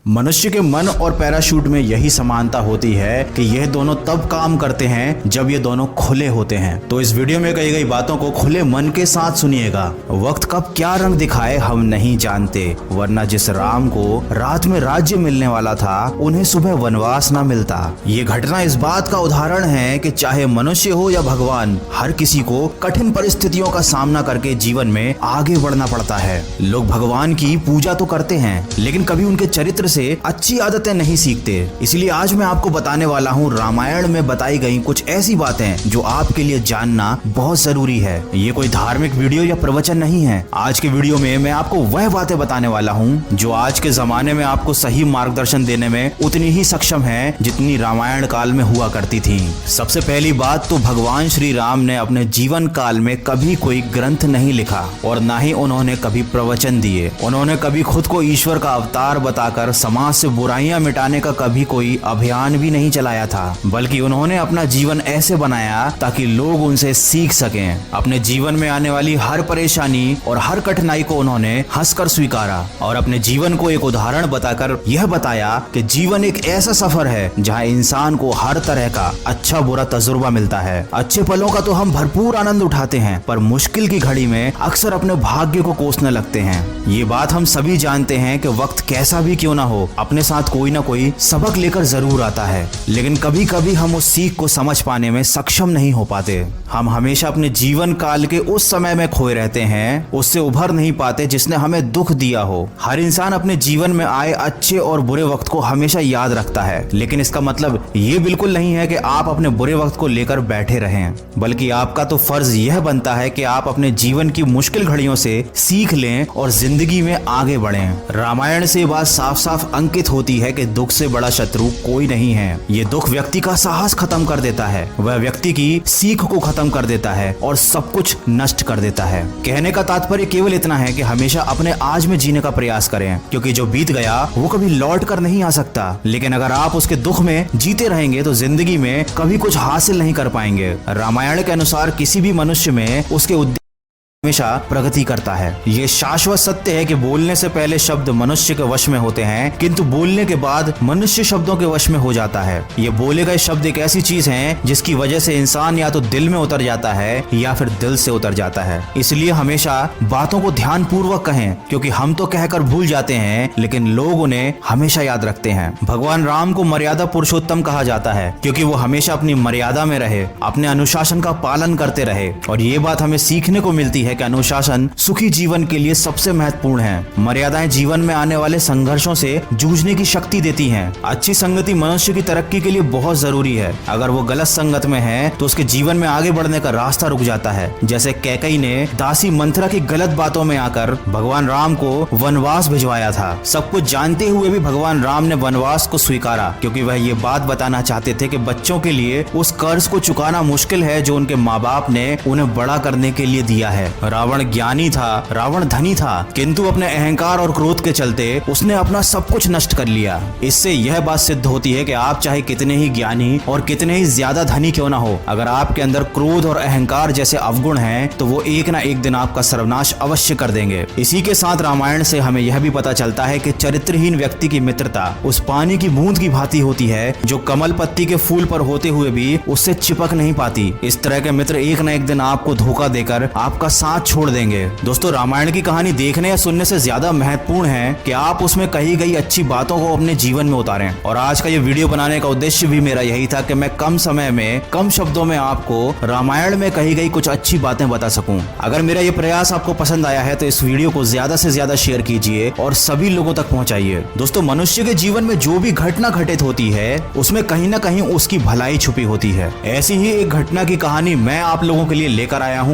मनुष्य के मन और पैराशूट में यही समानता होती है कि यह दोनों तब काम करते हैं जब ये दोनों खुले होते हैं। तो इस वीडियो में कही गई बातों को खुले मन के साथ सुनिएगा। वक्त कब क्या रंग दिखाए हम नहीं जानते, वरना जिस राम को रात में राज्य मिलने वाला था उन्हें सुबह वनवास न मिलता। ये घटना इस बात का उदाहरण है कि चाहे मनुष्य हो या भगवान, हर किसी को कठिन परिस्थितियों का सामना करके जीवन में आगे बढ़ना पड़ता है। लोग भगवान की पूजा तो करते हैं, लेकिन कभी उनके चरित्र से अच्छी आदतें नहीं सीखते। इसलिए आज मैं आपको बताने वाला हूँ रामायण में बताई गई कुछ ऐसी बातें जो आपके लिए जानना बहुत जरूरी है। ये कोई धार्मिक वीडियो या प्रवचन नहीं है। आज के वीडियो में मैं आपको वह बातें बताने वाला हूँ जो आज के जमाने में आपको सही मार्गदर्शन देने में उतनी ही सक्षम है जितनी रामायण काल में हुआ करती थी। सबसे पहली बात तो भगवान श्री राम ने अपने जीवन काल में कभी कोई ग्रंथ नहीं लिखा और न ही उन्होंने कभी प्रवचन दिए। उन्होंने कभी खुद को ईश्वर का अवतार बताकर समाज से बुराइयां मिटाने का कभी कोई अभियान भी नहीं चलाया था, बल्कि उन्होंने अपना जीवन ऐसे बनाया ताकि लोग उनसे सीख सकें। अपने जीवन में आने वाली हर परेशानी और हर कठिनाई को उन्होंने हंसकर स्वीकारा और अपने जीवन को एक उदाहरण बताकर यह बताया कि जीवन एक ऐसा सफर है जहां इंसान को हर तरह का अच्छा बुरा तजुर्बा मिलता है। अच्छे पलों का तो हम भरपूर आनंद उठाते हैं, पर मुश्किल की घड़ी में अक्सर अपने भाग्य को कोसने लगते हैं। ये बात हम सभी जानते हैं कि वक्त कैसा भी क्यों ना हो, अपने साथ कोई ना कोई सबक लेकर जरूर आता है, लेकिन कभी कभी हम उस सीख को समझ पाने में सक्षम नहीं हो पाते। हम हमेशा अपने जीवन काल के उस समय में खोए रहते हैं, उससे उभर नहीं पाते जिसने हमें दुख दिया हो। हर इंसान अपने जीवन में आए अच्छे और बुरे वक्त को हमेशा याद रखता है, लेकिन इसका मतलब ये बिल्कुल नहीं है कि आप अपने बुरे वक्त को लेकर बैठे रहें, बल्कि आपका तो फर्ज यह बनता है कि आप अपने जीवन की मुश्किल घड़ियों से सीख लें और जिंदगी में आगे बढ़ें। रामायण से बात साफ साफ अंकित होती है कि दुख से बड़ा शत्रु कोई नहीं है। ये दुख व्यक्ति का साहस खत्म कर देता है, वह व्यक्ति की सीख को खत्म कर देता है और सब कुछ नष्ट कर देता है। कहने का तात्पर्य केवल इतना है कि हमेशा अपने आज में जीने का प्रयास करें, क्योंकि जो बीत गया वो कभी लौट कर नहीं आ सकता। लेकिन अगर आप उसके दुख में जीते रहेंगे तो जिंदगी में कभी कुछ हासिल नहीं कर पाएंगे। रामायण के अनुसार किसी भी मनुष्य में उसके हमेशा प्रगति करता है। ये शाश्वत सत्य है कि बोलने से पहले शब्द मनुष्य के वश में होते हैं, किंतु बोलने के बाद मनुष्य शब्दों के वश में हो जाता है। ये बोले गए शब्द एक ऐसी चीज है जिसकी वजह से इंसान या तो दिल में उतर जाता है या फिर दिल से उतर जाता है। इसलिए हमेशा बातों को ध्यान पूर्वक कहें, क्योंकि हम तो कहकर भूल जाते हैं लेकिन लोग उन्हें हमेशा याद रखते हैं। भगवान राम को मर्यादा पुरुषोत्तम कहा जाता है, क्योंकि वो हमेशा अपनी मर्यादा में रहे, अपने अनुशासन का पालन करते रहे। और ये बात हमें सीखने को मिलती है कि अनुशासन सुखी जीवन के लिए सबसे महत्वपूर्ण है। मर्यादाएं जीवन में आने वाले संघर्षों से जूझने की शक्ति देती हैं। अच्छी संगति मनुष्य की तरक्की के लिए बहुत जरूरी है। अगर वो गलत संगत में है तो उसके जीवन में आगे बढ़ने का रास्ता रुक जाता है। जैसे कैकेयी ने दासी मंथरा की गलत बातों में आकर भगवान राम को वनवास भिजवाया था। सब कुछ जानते हुए भी भगवान राम ने वनवास को स्वीकारा, क्योंकि वह ये बात बताना चाहते थे कि बच्चों के लिए उस कर्ज को चुकाना मुश्किल है जो उनके माँ बाप ने उन्हें बड़ा करने के लिए दिया है। रावण ज्ञानी था, रावण धनी था, किंतु अपने अहंकार और क्रोध के चलते उसने अपना सब कुछ नष्ट कर लिया। इससे यह बात सिद्ध होती है कि आप चाहे कितने ही ज्ञानी और कितने ही ज्यादा धनी क्यों ना हो, अगर आपके अंदर क्रोध और अहंकार जैसे अवगुण हैं तो वो एक ना एक दिन आपका सर्वनाश अवश्य कर देंगे। इसी के साथ रामायण से हमें यह भी पता चलता है कि चरित्रहीन व्यक्ति की मित्रता उस पानी की बूंद की भांति होती है जो कमल पत्ती के फूल पर होते हुए भी उससे चिपक नहीं पाती। इस तरह के मित्र एक ना एक दिन आपको धोखा देकर आपका साथ छोड़ देंगे। दोस्तों, रामायण की कहानी देखने या सुनने से ज्यादा महत्वपूर्ण है कि आप उसमें कही गई अच्छी बातों को अपने जीवन में उतारें। और आज का ये वीडियो बनाने का उद्देश्य भी मेरा यही था कि मैं कम समय में कम शब्दों में आपको रामायण में कही गई कुछ अच्छी बातें बता सकूं। अगर मेरा ये प्रयास आपको पसंद आया है तो इस वीडियो को ज्यादा से ज्यादा शेयर कीजिए और सभी लोगों तक पहुंचाइए। दोस्तों, मनुष्य के जीवन में जो भी घटना घटित होती है उसमें कहीं ना कहीं उसकी भलाई छुपी होती है। ऐसी ही एक घटना की कहानी मैं आप लोगों के लिए लेकर आया हूँ।